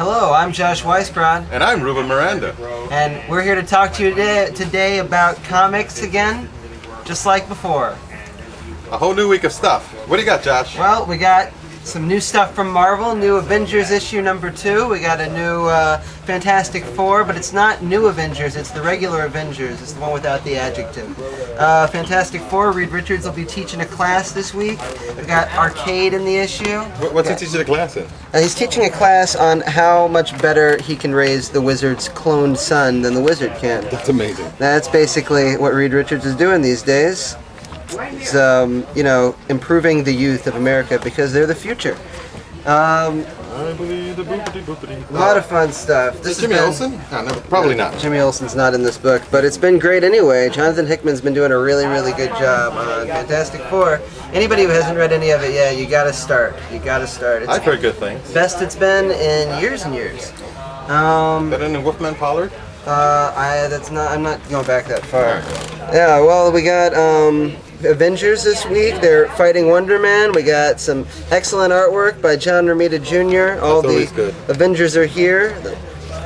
Hello, I'm Josh Weisbrod. And I'm Ruben Miranda. And we're here to talk to you today about comics again, just like before. A whole new week of stuff. What do you got, Josh? Well, we got some new stuff from Marvel, new Avengers issue number 2. We got a new Fantastic Four, but it's not new Avengers, it's the regular Avengers. It's the one without the adjective. Fantastic Four, Reed Richards will be teaching a class this week. We got Arcade in the issue. What's he teaching a class in? He's teaching a class on how much better he can raise the Wizard's cloned son than the Wizard can. That's amazing. That's basically what Reed Richards is doing these days. He's, improving the youth of America because they're the future. I believe the boopity boopity. A lot of fun stuff. Is Jimmy Olsen? No, probably not. Jimmy Olsen's not in this book, but it's been great anyway. Jonathan Hickman's been doing a really, really good job on Fantastic Four. Anybody who hasn't read any of it yet, you gotta start. You gotta start. It's I've heard good things. best it's been in years and years. Better than Wolfman Pollard? I'm not going back that far. Yeah, well, we got Avengers this week. They're fighting Wonder Man. We got some excellent artwork by John Romita Jr. All the good. Avengers are here,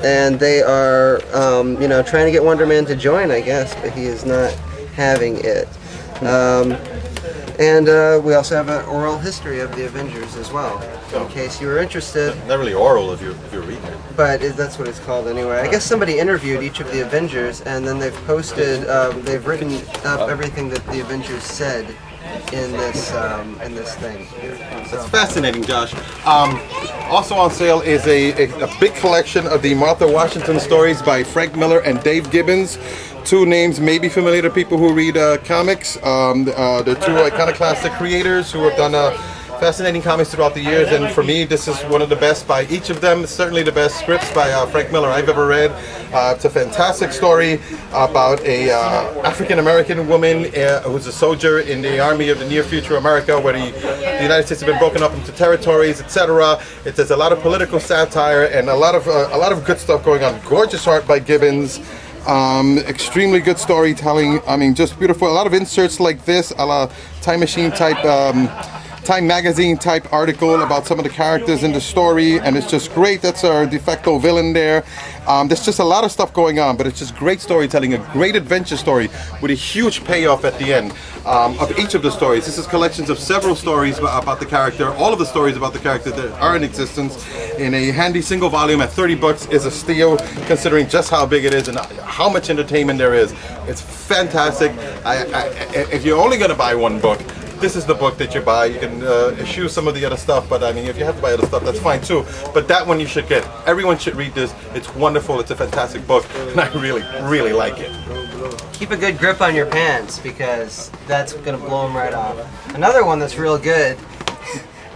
and they are, trying to get Wonder Man to join, I guess, but he is not having it. And we also have an oral history of the Avengers as well, in case you were interested. Not really oral if you're reading it. But that's what it's called anyway. I guess somebody interviewed each of the Avengers, and then they've posted, they've written up everything that the Avengers said in this thing. That's fascinating, Josh. Also on sale is a big collection of the Martha Washington stories by Frank Miller and Dave Gibbons. Two names may be familiar to people who read comics. They're two iconoclastic creators who have done fascinating comics throughout the years, and for me, this is one of the best by each of them. It's certainly the best scripts by Frank Miller I've ever read. It's a fantastic story about a African-American woman who's a soldier in the army of the near future America, where the United States has been broken up into territories, etc. There's a lot of political satire and a lot of good stuff going on. Gorgeous art by Gibbons. Extremely good storytelling. I mean, just beautiful. A lot of inserts like this, a la Time Machine type, Time Magazine type article about some of the characters in the story, and it's just great. That's our de facto villain there. There's just a lot of stuff going on, but it's just great storytelling, a great adventure story with a huge payoff at the end of each of the stories. This is collections of several stories about the character. All of the stories about the character that are in existence in a handy single volume at 30 bucks is a steal, considering just how big it is and how much entertainment there is. It's fantastic. If you're only going to buy one book, this is the book that you buy. You can eschew some of the other stuff, but I mean, if you have to buy other stuff, that's fine too. But that one you should get. Everyone should read this. It's wonderful. It's a fantastic book, and I really, really like it. Keep a good grip on your pants, because that's going to blow them right off. Another one that's real good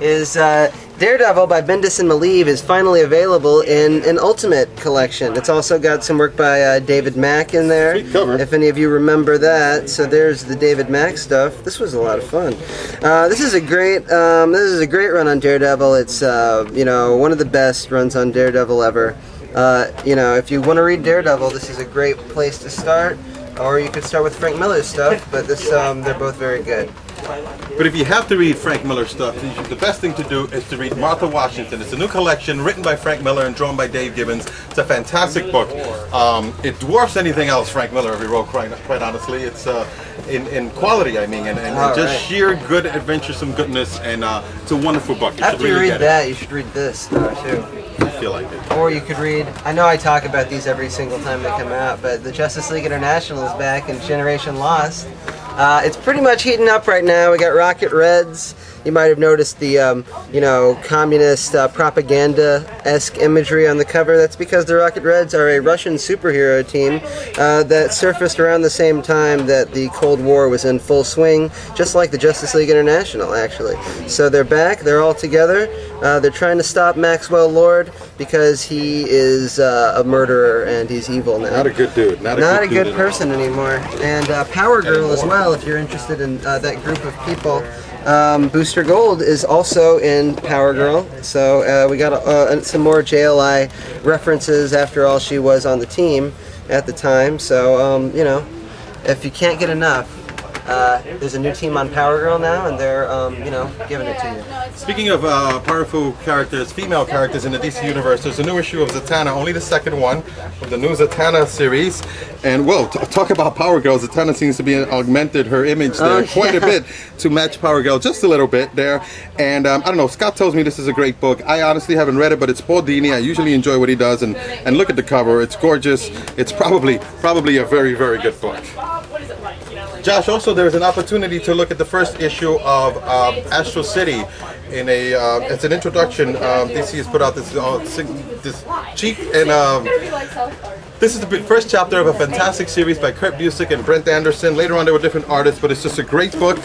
is Daredevil by Bendis and Malieve is finally available in an Ultimate collection. It's also got some work by David Mack in there. Sweet cover. If any of you remember that. So there's the David Mack stuff. This was a lot of fun. This is a great run on Daredevil. It's one of the best runs on Daredevil ever. If you want to read Daredevil, this is a great place to start. Or you could start with Frank Miller's stuff, but they're both very good. But if you have to read Frank Miller stuff, the best thing to do is to read Martha Washington. It's a new collection written by Frank Miller and drawn by Dave Gibbons. It's a fantastic book. It dwarfs anything else Frank Miller ever wrote, quite honestly. It's in quality, I mean, and just sheer good adventuresome goodness, and it's a wonderful book. After you read that, you should read this too. I feel like it. Or you could read, I know I talk about these every single time they come out, but the Justice League International is back in Generation Lost. It's pretty much heating up right now. We got Rocket Reds. You might have noticed the, communist propaganda-esque imagery on the cover. That's because the Rocket Reds are a Russian superhero team that surfaced around the same time that the Cold War was in full swing, just like the Justice League International, actually. So they're back. They're all together. They're trying to stop Maxwell Lord because he is a murderer and he's evil now. Not a good dude. Not a good person anymore. And Power Girl as well, if you're interested in that group of people. Booster Gold is also in Power Girl, so we got some more JLI references. After all, she was on the team at the time, so if you can't get enough, There's a new team on Power Girl now, and they're giving it to you. Speaking of powerful characters, female characters in the DC universe, there's a new issue of Zatanna, only the second one of the new Zatanna series. And well, talk about Power Girl. Zatanna seems to be augmented her image there quite a bit to match Power Girl, just a little bit there. And I don't know, Scott tells me this is a great book. I honestly haven't read it, but it's Paul Dini. I usually enjoy what he does, and look at the cover. It's gorgeous. It's probably a very, very good book. Josh, also there's an opportunity to look at the first issue of Astro City. It's an introduction. DC has put out this cheap and this is the first chapter of a fantastic series by Kurt Busiek and Brent Anderson. Later on there were different artists, but it's just a great book.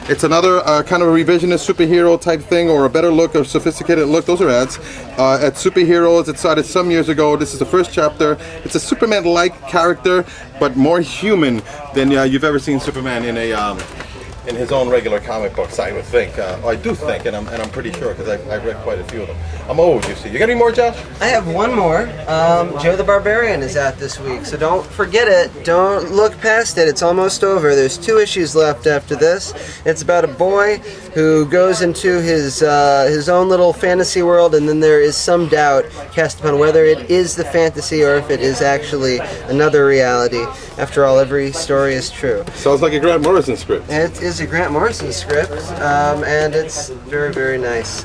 It's another kind of a revisionist superhero type thing, or a better look, or sophisticated look. Those are ads. At Superheroes, it started some years ago. This is the first chapter. It's a Superman-like character, but more human than you've ever seen Superman in his own regular comic books, I would think. I do think, and I'm pretty sure, because I've read quite a few of them. I'm old, you see. You got any more, Josh? I have one more. Joe the Barbarian is out this week, so don't forget it. Don't look past it. It's almost over. There's 2 issues left after this. It's about a boy who goes into his own little fantasy world, and then there is some doubt cast upon whether it is the fantasy or if it is actually another reality. After all, every story is true. Sounds like a Grant Morrison script. It is a Grant Morrison script, and it's very, very nice.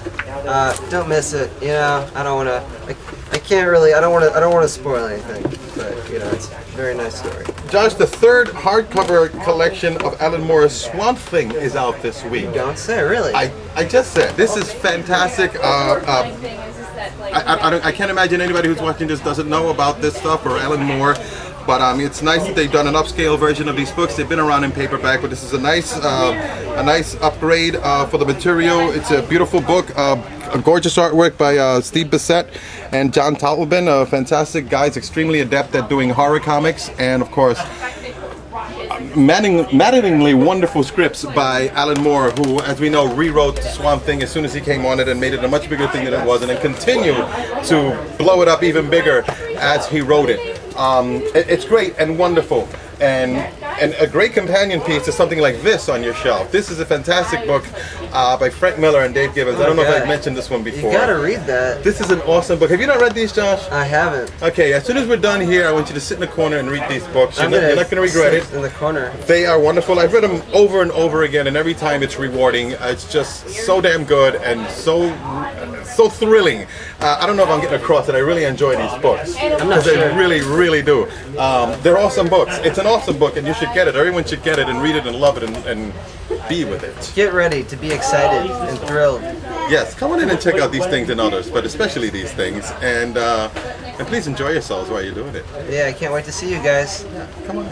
Don't miss it. I don't want to. I can't really. I don't want to spoil anything. But it's a very nice story. Josh, the 3rd hardcover collection of Alan Moore's Swamp Thing is out this week. Don't say, really. I just said this is fantastic. I can't imagine anybody who's watching this doesn't know about this stuff or Alan Moore. But it's nice that they've done an upscale version of these books. They've been around in paperback, but this is a nice upgrade for the material. It's a beautiful book, a gorgeous artwork by Steve Bissett and John Tautleben, fantastic guys, extremely adept at doing horror comics, and of course, maddeningly wonderful scripts by Alan Moore, who, as we know, rewrote the Swamp Thing as soon as he came on it and made it a much bigger thing than it was, and then continued to blow it up even bigger as he wrote it. It's great and wonderful, and a great companion piece to something like this on your shelf. This is a fantastic book by Frank Miller and Dave Gibbons. I don't know if I've mentioned this one before. You gotta read that. This is an awesome book. Have you not read these, Josh? I haven't. Okay, as soon as we're done here, I want you to sit in the corner and read these books. You're not going to regret it. In the corner. They are wonderful. I've read them over and over again, and every time it's rewarding. It's just so damn good and so thrilling. I don't know if I'm getting across that I really enjoy these books. I'm not sure. I really, really do. They're awesome books. It's an awesome book, and you should get it. Everyone should get it and read it and love it and be with it. Get ready to be excited and thrilled. Yes, come on in and check out these things and others, but especially these things, and please enjoy yourselves while you're doing it. Yeah, I can't wait to see you guys. Come on.